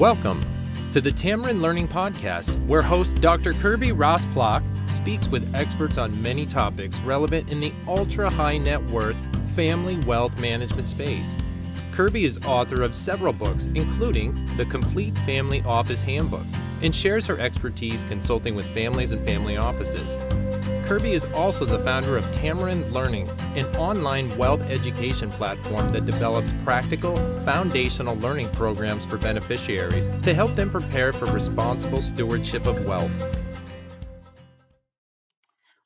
Welcome to the Tamarind Learning Podcast, where host Dr. Kirby Rosplock speaks with experts on many topics relevant in the ultra-high net worth family wealth management space. Kirby is author of several books, including The Complete Family Office Handbook, and shares her expertise consulting with families and family offices. Kirby is also the founder of Tamarind Learning, an online wealth education platform that develops practical, foundational learning programs for beneficiaries to help them prepare for responsible stewardship of wealth.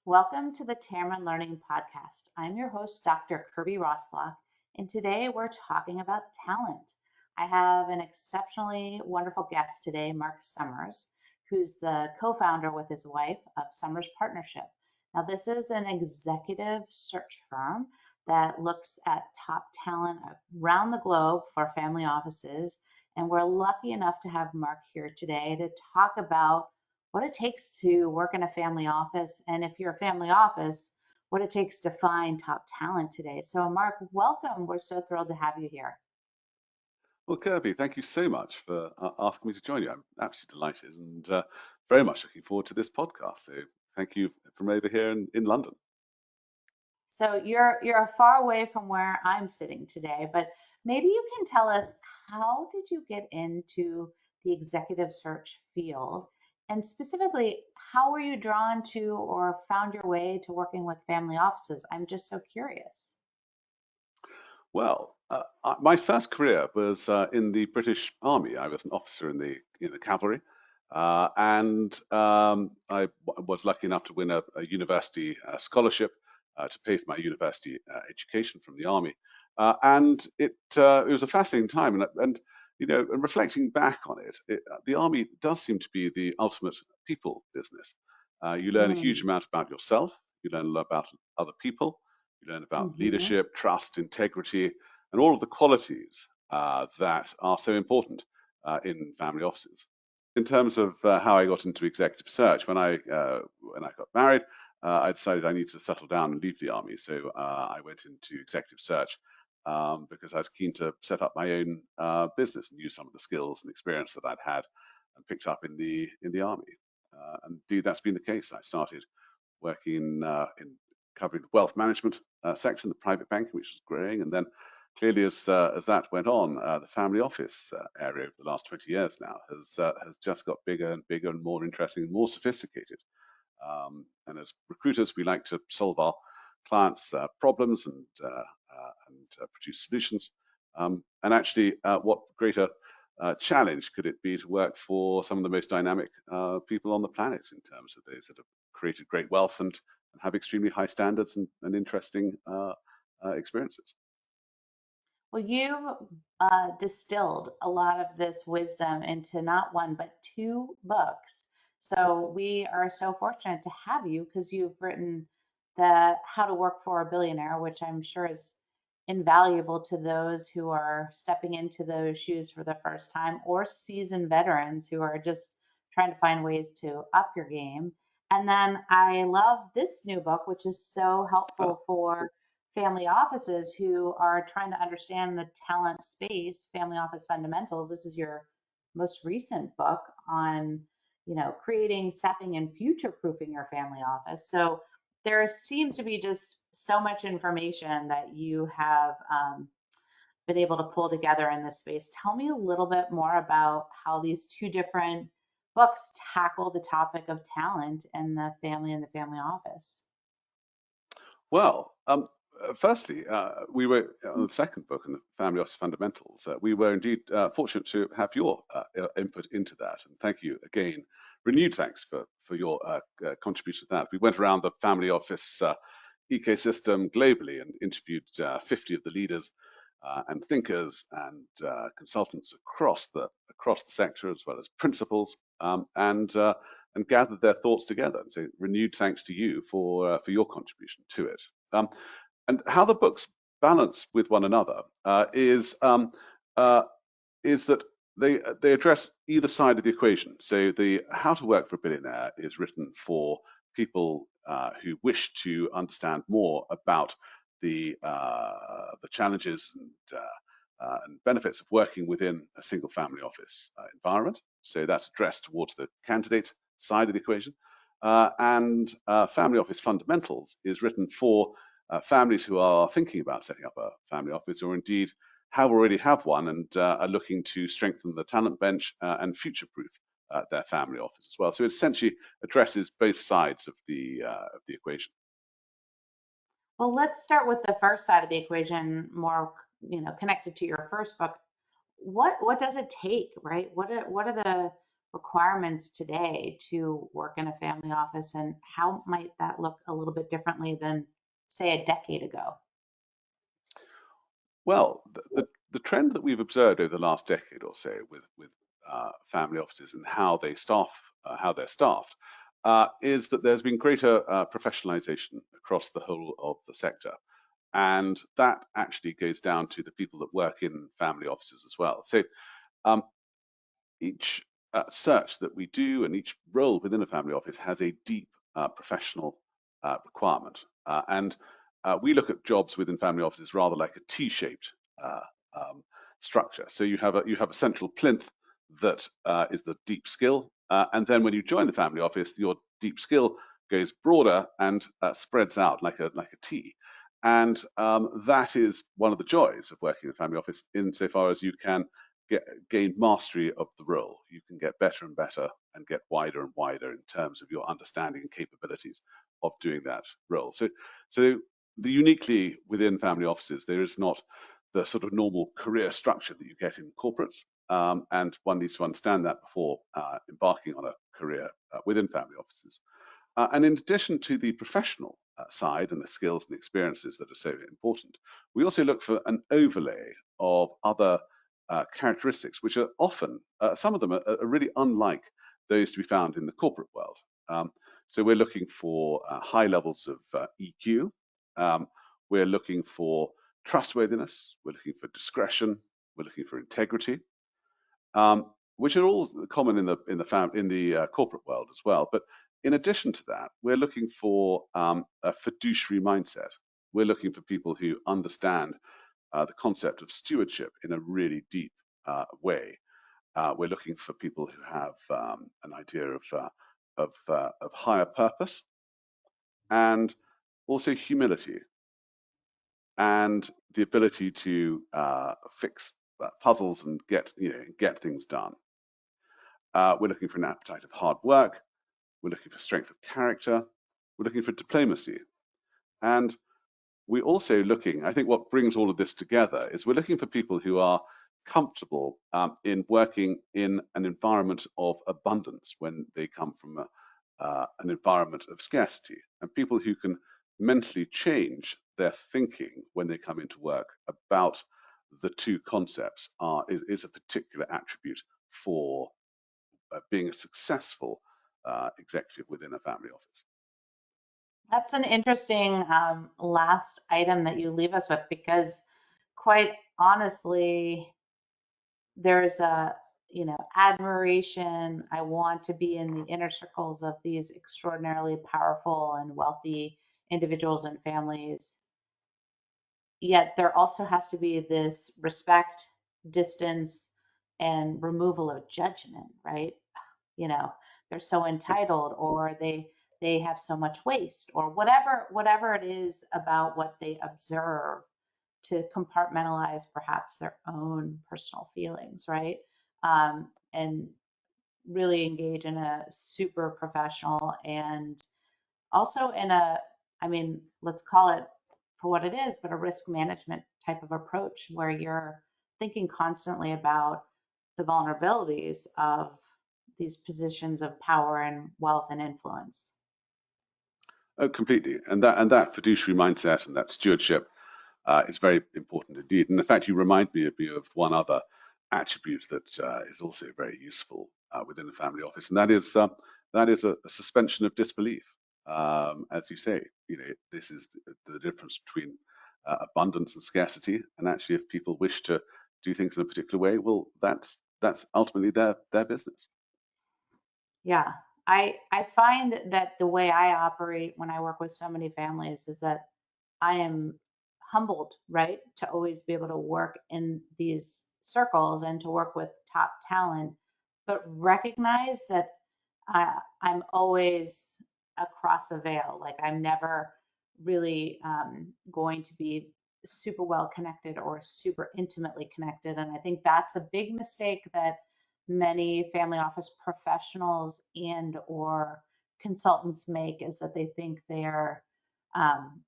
Welcome to the Tamarind Learning Podcast. I'm your host, Dr. Kirby Rosplock, and today we're talking about talent. I have an exceptionally wonderful guest today, Mark Summers, who's the co-founder with his wife of Summers Partnership. Now, this is an executive search firm that looks at top talent around the globe for family offices, and we're lucky enough to have Mark here today to talk about what it takes to work in a family office, and if you're a family office, what it takes to find top talent today. So, Mark, welcome. We're so thrilled to have you here. Well, Kirby, thank you so much for asking me to join you. I'm absolutely delighted and very much looking forward to this podcast. So thank you from over here in London. So you're far away from where I'm sitting today, but maybe you can tell us, how did you get into the executive search field? And specifically, how were you drawn to or found your way to working with family offices? I'm just so curious. Well, my first career was in the British Army. I was an officer in the cavalry, and I was lucky enough to win a university scholarship to pay for my university education from the Army. And it was a fascinating time. And you know, and reflecting back on it, the Army does seem to be the ultimate people business. You learn a huge amount about yourself. You learn a lot about other people. You learn about leadership, trust, integrity, and all of the qualities that are so important in family offices. In terms of how I got into executive search, when I got married, I decided I needed to settle down and leave the Army. So I went into executive search because I was keen to set up my own business and use some of the skills and experience that I'd had and picked up in the Army. And indeed, that's been the case. I started working in covering the wealth management section, the private banking, which was growing, and then clearly as that went on, the family office area over the last 20 years now has just got bigger and bigger and more interesting and more sophisticated. And as recruiters, we like to solve our clients' problems and produce solutions. And actually, what greater challenge could it be to work for some of the most dynamic people on the planet in terms of those that have created great wealth and have extremely high standards and interesting experiences. Well, you've distilled a lot of this wisdom into not one, but two books. So we are so fortunate to have you because you've written the How to Work for a Billionaire, which I'm sure is invaluable to those who are stepping into those shoes for the first time, or seasoned veterans who are just trying to find ways to up your game. And then I love this new book, which is so helpful for family offices who are trying to understand the talent space, Family Office Fundamentals. This is your most recent book on, creating, stepping, and future-proofing your family office. So there seems to be just so much information that you have been able to pull together in this space. Tell me a little bit more about how these two different books tackle the topic of talent in the family and the family office. Well, firstly, we were on the second book in the Family Office Fundamentals. We were indeed fortunate to have your input into that, and thank you again. Renewed thanks for your contribution to that. We went around the family office ecosystem globally and interviewed 50 of the leaders and thinkers and consultants across the sector, as well as principals, and gathered their thoughts together. And so, renewed thanks to you for your contribution to it. And how the books balance with one another is that they address either side of the equation. So the How to Work for a Billionaire is written for people who wish to understand more about the challenges and benefits of working within a single family office environment. So that's addressed towards the candidate side of the equation. And Family Office Fundamentals is written for families who are thinking about setting up a family office, or indeed already have one and are looking to strengthen the talent bench and future-proof their family office as well. So it essentially addresses both sides of the equation. Well, let's start with the first side of the equation, more, connected to your first book. What does it take, right? What are the requirements today to work in a family office, and how might that look a little bit differently than, say, a decade ago? Well, the trend that we've observed over the last decade or so with family offices and how they're staffed, is that there's been greater professionalization across the whole of the sector. And that actually goes down to the people that work in family offices as well. So um, each search that we do and each role within a family office has a deep professional requirement. And We look at jobs within family offices rather like a T-shaped uh, structure. So you have a central plinth that is the deep skill, and then when you join the family office, your deep skill goes broader and spreads out like a T. And That is one of the joys of working in a family office, insofar as you can gain mastery of the role. You can get better and better and get wider and wider in terms of your understanding and capabilities of doing that role. So uniquely within family offices, there is not the sort of normal career structure that you get in corporates, and one needs to understand that before embarking on a career within family offices. And in addition to the professional side and the skills and experiences that are so important, we also look for an overlay of other characteristics, which are often, some of them are really unlike those to be found in the corporate world. So we're looking for high levels of EQ. We're looking for trustworthiness. We're looking for discretion. We're looking for integrity, which are all common in the corporate world as well. But in addition to that, we're looking for a fiduciary mindset. We're looking for people who understand the concept of stewardship in a really deep way. We're looking for people who have an idea of higher purpose, and also humility, and the ability to fix puzzles and get things done. We're looking for an appetite of hard work. We're looking for strength of character. We're looking for diplomacy. And we're also looking, I think what brings all of this together is we're looking for people who are comfortable in working in an environment of abundance when they come from an environment of scarcity, and people who can mentally change their thinking when they come into work about the two concepts is a particular attribute for being a successful executive within a family office. That's an interesting last item that you leave us with, because quite honestly, there's a, admiration. I want to be in the inner circles of these extraordinarily powerful and wealthy individuals and families. Yet there also has to be this respect, distance, and removal of judgment, right? You know, they're so entitled, or they have so much waste, or whatever it is about what they observe, to compartmentalize perhaps their own personal feelings, right? And really engage in a super professional, and also in a, I mean, let's call it for what it is, but a risk management type of approach, where you're thinking constantly about the vulnerabilities of these positions of power and wealth and influence. Oh, completely. And that fiduciary mindset and that stewardship is very important indeed. And in fact, you remind me of one other attribute that is also very useful within the family office, and that is a suspension of disbelief. As you say, this is the difference between abundance and scarcity. And actually, if people wish to do things in a particular way, well, that's ultimately their business. Yeah, I find that the way I operate when I work with so many families is that I am humbled, right, to always be able to work in these circles and to work with top talent, but recognize that I'm always across a veil. Like I'm never really going to be super well connected or super intimately connected. And I think that's a big mistake that many family office professionals and or consultants make, is that they think they're um,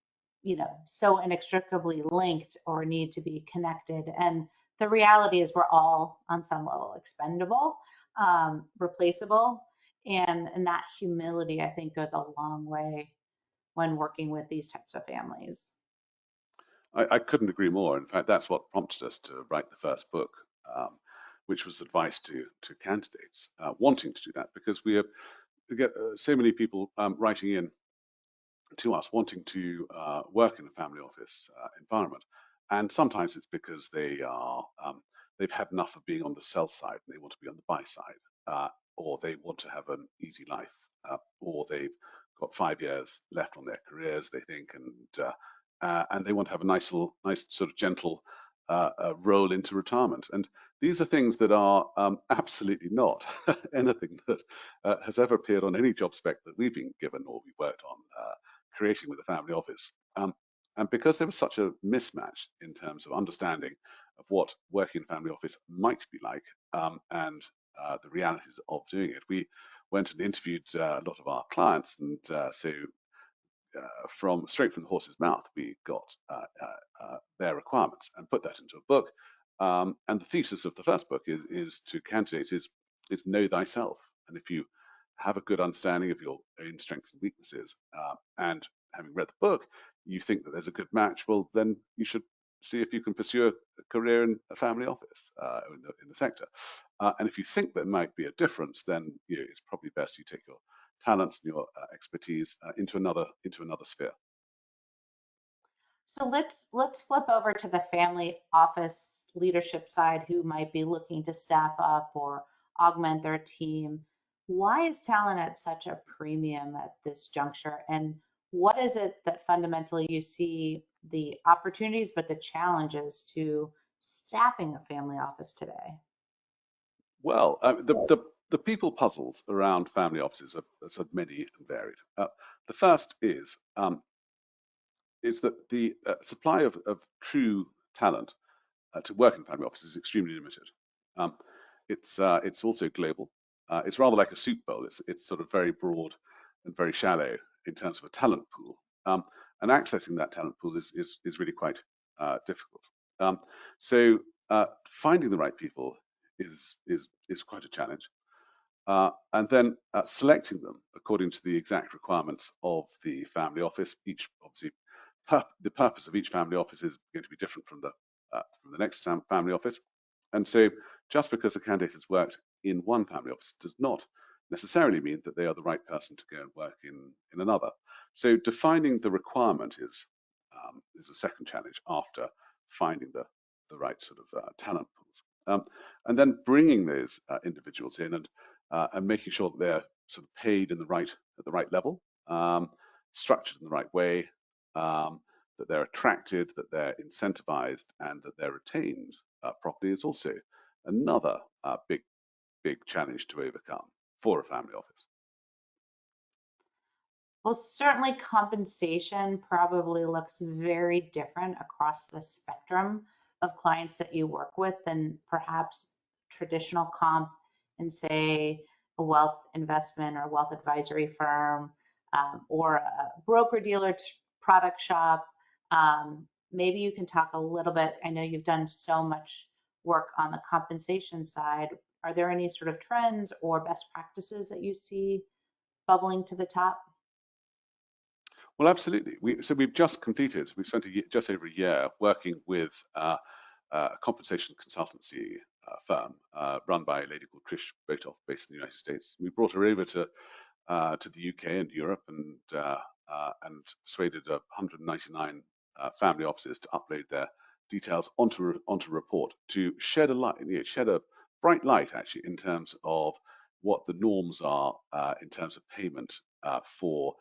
so inextricably linked or need to be connected. And the reality is we're all on some level expendable, replaceable, and that humility, I think, goes a long way when working with these types of families. I couldn't agree more. In fact, that's what prompted us to write the first book, um, which was advice to candidates wanting to do that, because we get so many people writing in to us wanting to work in a family office environment. And sometimes it's because they've had enough of being on the sell side and they want to be on the buy side, or they want to have an easy life, or they've got 5 years left on their careers, they think, and they want to have a nice sort of gentle roll into retirement. And these are things that are absolutely not anything that has ever appeared on any job spec that we've been given or we've worked on creating with the family office. And because there was such a mismatch in terms of understanding of what working in family office might be like, and the realities of doing it, we went and interviewed a lot of our clients, and so from straight from the horse's mouth, we got their requirements and put that into a book. And the thesis of the first book is to candidates is know thyself. And if you have a good understanding of your own strengths and weaknesses, and having read the book, you think that there's a good match, well, then you should see if you can pursue a career in a family office in the sector. And if you think there might be a difference, then it's probably best you take your talents and your expertise into another sphere. So let's flip over to the family office leadership side, who might be looking to staff up or augment their team. Why is talent at such a premium at this juncture? And what is it that fundamentally you see the opportunities but the challenges to staffing a family office today? Well, the people puzzles around family offices are sort of many and varied. The first is that the supply of true talent to work in family offices is extremely limited. Um, it's also global. It's rather like a soup bowl. It's sort of very broad and very shallow in terms of a talent pool. And accessing that talent pool is really quite difficult. So finding the right people is quite a challenge. And then selecting them according to the exact requirements of the family office. Each obviously the purpose of each family office is going to be different from the next family office. And so just because a candidate has worked in one family office does not necessarily mean that they are the right person to go and work in another. So defining the requirement is a second challenge after finding the right sort of talent pools. And then bringing those individuals in and making sure that they're sort of paid in at the right level, structured in the right way, that they're attracted, that they're incentivized, and that they're retained properly is also another big challenge to overcome for a family office. Well, certainly compensation probably looks very different across the spectrum of clients that you work with than perhaps traditional comp in, say, a wealth investment or wealth advisory firm, or a broker dealer product shop. Maybe you can talk a little bit. I know you've done so much work on the compensation side. Are there any sort of trends or best practices that you see bubbling to the top? Well, absolutely. We've just completed. We spent just over a year working with a compensation consultancy firm run by a lady called Trish Botoff, based in the United States. We brought her over to the UK and Europe, and persuaded 199 family offices to upload their details onto a report to shed a light, shed a bright light actually in terms of what the norms are in terms of payment for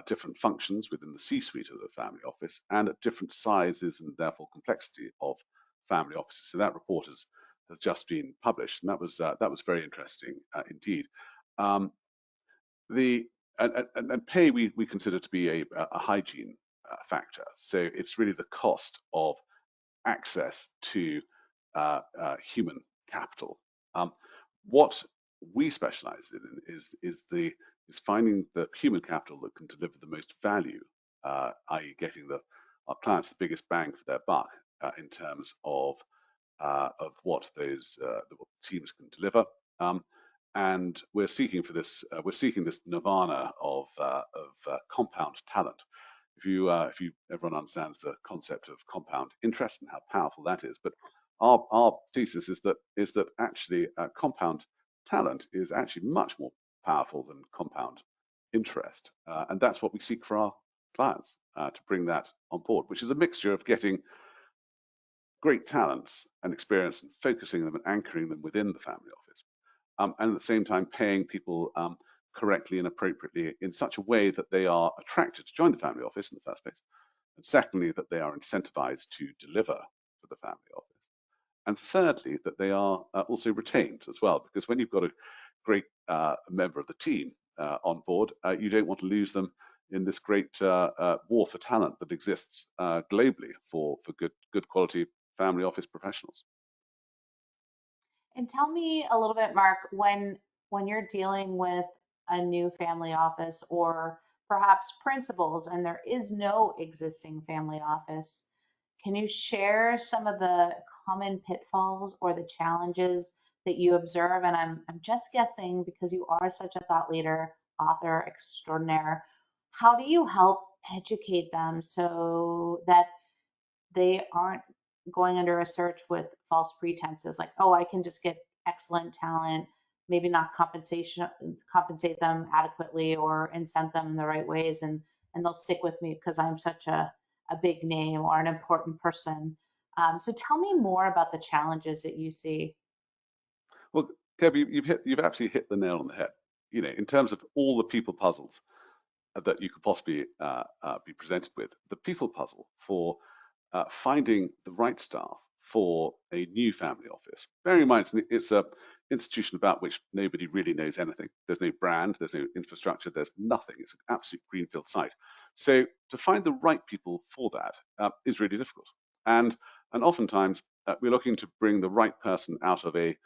different functions within the C-suite of the family office and at different sizes and therefore complexity of family offices. So that report has just been published, and that was very interesting indeed. Um, the and pay we consider to be a hygiene factor. So it's really the cost of access to human capital. What we specialize in is finding the human capital that can deliver the most value, i.e., getting our clients the biggest bang for their buck in terms of what those the teams can deliver. And we're seeking for this. We're seeking this nirvana of compound talent. If everyone understands the concept of compound interest and how powerful that is, but our thesis is that actually compound talent is actually much more powerful than compound interest, and that's what we seek for our clients to bring that on board, which is a mixture of getting great talents and experience and focusing them and anchoring them within the family office, and at the same time paying people correctly and appropriately in such a way that they are attracted to join the family office in the first place, and secondly, that they are incentivized to deliver for the family office, and thirdly, that they are also retained as well, because when you've got a great member of the team on board, you don't want to lose them in this great war for talent that exists globally for good quality family office professionals. And tell me a little bit, Mark, when you're dealing with a new family office or perhaps principals and there is no existing family office, can you share some of the common pitfalls or the challenges that you observe? And I'm just guessing because you are such a thought leader, author extraordinaire, how do you help educate them so that they aren't going under a search with false pretenses like, oh, I can just get excellent talent, maybe not compensate them adequately or incent them in the right ways, and they'll stick with me because I'm such a big name or an important person. So tell me more about the challenges that you see. Well, Kirby, you've absolutely hit the nail on the head. In terms of all the people puzzles that you could possibly be presented with, the people puzzle for finding the right staff for a new family office. Bearing in mind, it's an institution about which nobody really knows anything. There's no brand, there's no infrastructure, there's nothing. It's an absolute greenfield site. So to find the right people for that is really difficult. And oftentimes we're looking to bring the right person out of a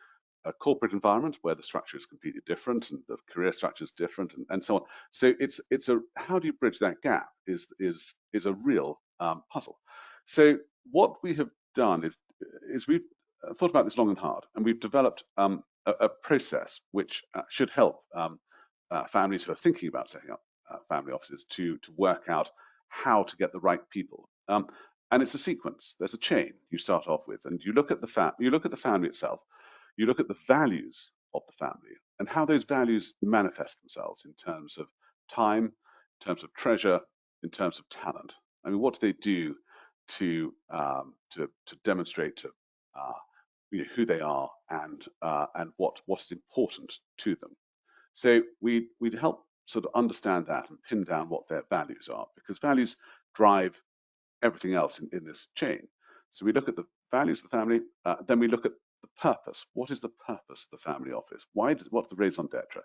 corporate environment where the structure is completely different and the career structure is different and so on. So it's a how do you bridge that gap is a real puzzle. So what we have done is we've thought about this long and hard, and we've developed a process which should help families who are thinking about setting up family offices to work out how to get the right people. And it's a sequence. There's a chain you start off with, and you look at the family itself. You look at the values of the family and how those values manifest themselves in terms of time, in terms of treasure, in terms of talent. I mean, what do they do to demonstrate to who they are and what's important to them? So we'd help sort of understand that and pin down what their values are, because values drive everything else in this chain. So we look at the values of the family, then we look at the purpose. What is the purpose of the family office? What's the raison d'etre?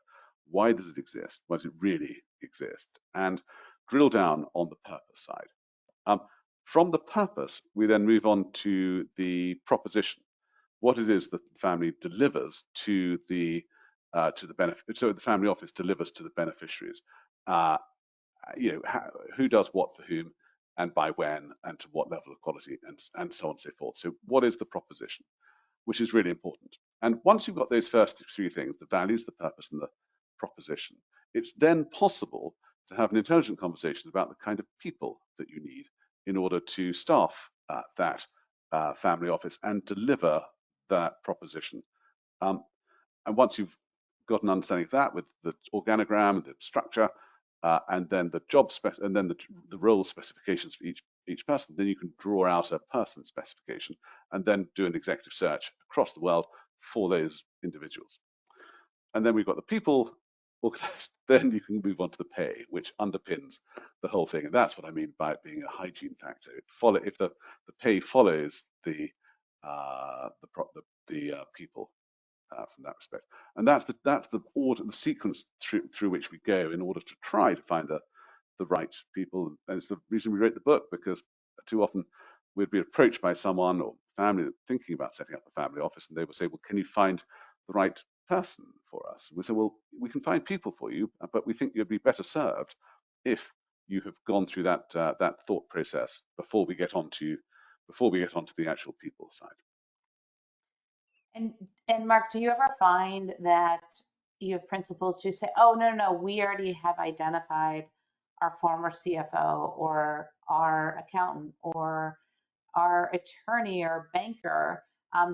Why does it exist? Why does it really exist? And drill down on the purpose side. From the purpose, we then move on to the proposition. What it is that the family delivers to the benefit. So the family office delivers to the beneficiaries. Who does what for whom, and by when, and to what level of quality, and so on and so forth. So what is the proposition, which is really important. And once you've got those first three things, the values, the purpose, and the proposition, it's then possible to have an intelligent conversation about the kind of people that you need in order to staff that family office and deliver that proposition. And once you've got an understanding of that with the organogram, the structure, and then the job spec, and then the role specifications for each person, then you can draw out a person specification and then do an executive search across the world for those individuals. And then we've got the people organized, then you can move on to the pay, which underpins the whole thing. And that's what I mean by it being a hygiene factor. If the pay follows the people from that respect, and that's the order, the sequence through which we go in order to try to find the right people. And it's the reason we wrote the book, because too often we'd be approached by someone or family thinking about setting up a family office, and they would say, well, can you find the right person for us? And we say, well, we can find people for you, but we think you'd be better served if you have gone through that thought process before we get onto the actual people side. And Mark, do you ever find that you have principals who say, "Oh, no, we already have identified our former CFO or our accountant or our attorney or banker.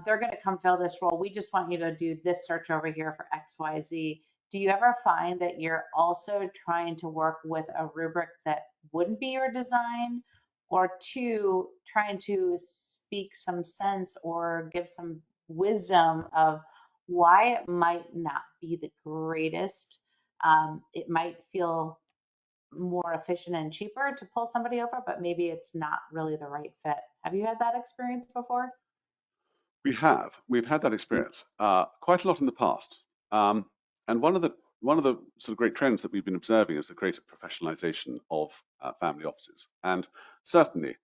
They're going to come fill this role. We just want you to do this search over here for XYZ." Do you ever find that you're also trying to work with a rubric that wouldn't be your design, or two, trying to speak some sense or give some wisdom of why it might not be the greatest? It might feel more efficient and cheaper to pull somebody over, but maybe it's not really the right fit. Have you had that experience before? We've had that experience quite a lot in the past, and one of the sort of great trends that we've been observing is the greater professionalization of family offices. And certainly,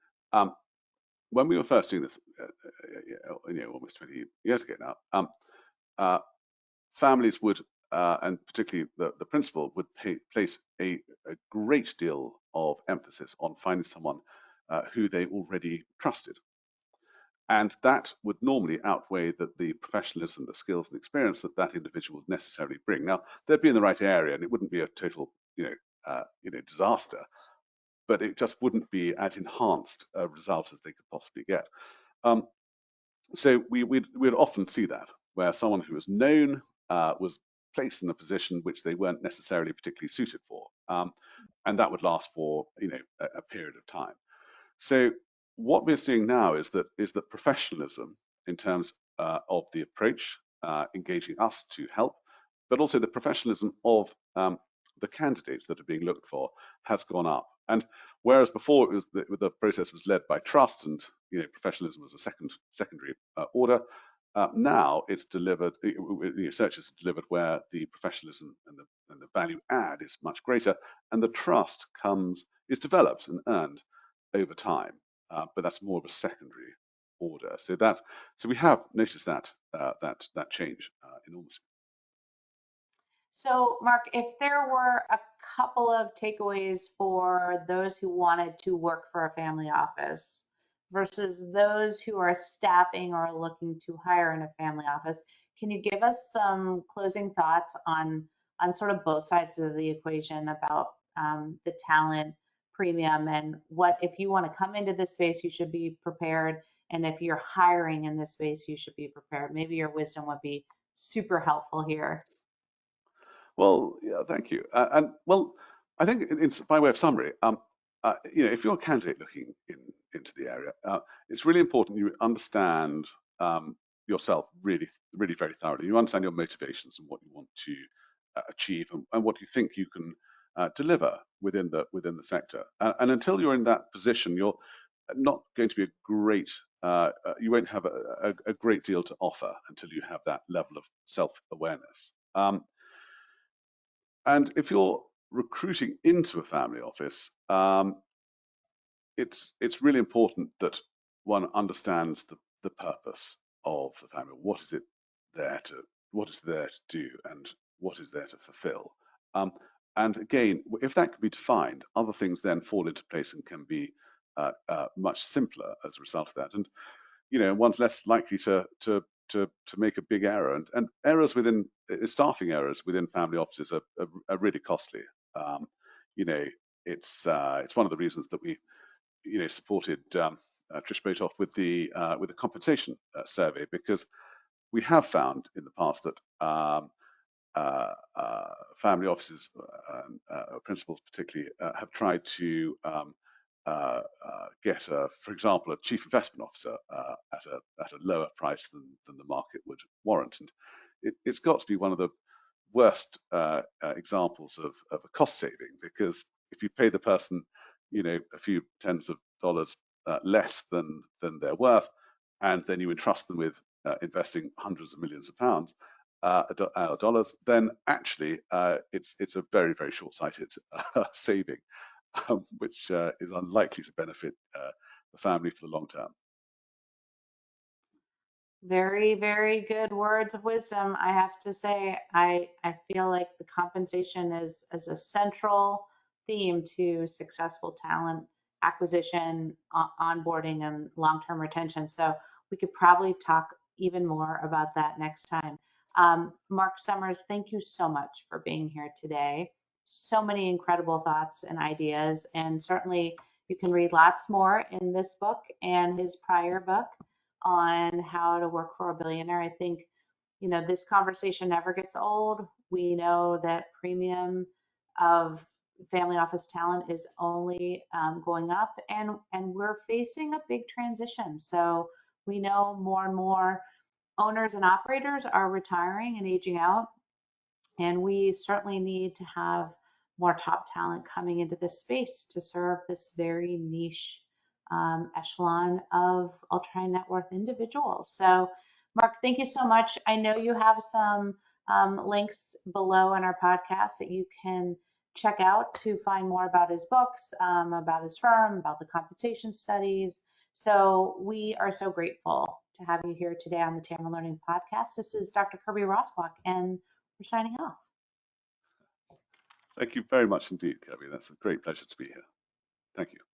when we were first doing this, almost 20 years ago now, uh, families would, and particularly the principal, would place a great deal of emphasis on finding someone who they already trusted. And that would normally outweigh the professionalism, the skills and experience that that individual would necessarily bring. Now, they'd be in the right area, and it wouldn't be a total, disaster, but it just wouldn't be as enhanced a result as they could possibly get. Um, so we'd often see that, where someone who was known was placed in a position which they weren't necessarily particularly suited for, and that would last for a period of time. So what we're seeing now is that professionalism in terms of the approach, engaging us to help, but also the professionalism of the candidates that are being looked for has gone up. And whereas before it was the process was led by trust and professionalism was a secondary order, now it's delivered. Searches are delivered where the professionalism and the value add is much greater, and the trust is developed and earned over time, but that's more of a secondary order. So we have noticed that change enormously. So, Mark, if there were a couple of takeaways for those who wanted to work for a family office versus those who are staffing or looking to hire in a family office, can you give us some closing thoughts on sort of both sides of the equation about the talent premium and what, if you want to come into this space, you should be prepared, and if you're hiring in this space, you should be prepared? Maybe your wisdom would be super helpful here. Well, yeah, thank you. And well, I think it's by way of summary. If you're a candidate looking into the area, it's really important you understand yourself really, really very thoroughly. You understand your motivations and what you want to achieve, and what you think you can deliver within the sector. And until you're in that position, you're not going to be you won't have a great deal to offer until you have that level of self-awareness. And if you're recruiting into a family office, it's really important that one understands the purpose of the family. What is there to do, and what is there to fulfill? And again, if that can be defined, other things then fall into place and can be much simpler as a result of that. And one's less likely to make a big error. And errors staffing errors within family offices are really costly. It's one of the reasons that we supported Trish Botoff with the compensation survey, because we have found in the past that family offices, principals particularly, have tried to get, for example, a chief investment officer at a lower price than the market would warrant. And it's got to be one of the worst examples of a cost saving, because if you pay the person, a few tens of dollars less than they're worth, and then you entrust them with investing hundreds of millions of pounds, dollars, then actually it's a very, very short-sighted saving, which is unlikely to benefit the family for the long term. Very, very good words of wisdom. I have to say, I feel like the compensation is a central theme to successful talent acquisition, onboarding, and long-term retention. So we could probably talk even more about that next time. Mark Summers, thank you so much for being here today. So many incredible thoughts and ideas, and certainly you can read lots more in this book and his prior book on how to work for a billionaire. I think, this conversation never gets old. We know that premium of family office talent is only going up, and we're facing a big transition. So we know more and more owners and operators are retiring and aging out, and we certainly need to have more top talent coming into this space to serve this very niche echelon of ultra high net worth individuals. So, Mark, thank you so much. I know you have some links below in our podcast that you can check out to find more about his books, about his firm, about the compensation studies. So we are so grateful to have you here today on the Tamarind Learning Podcast. This is Dr. Kirby Rosplock, and we're signing off. Thank you very much indeed, Kirby. That's a great pleasure to be here. Thank you.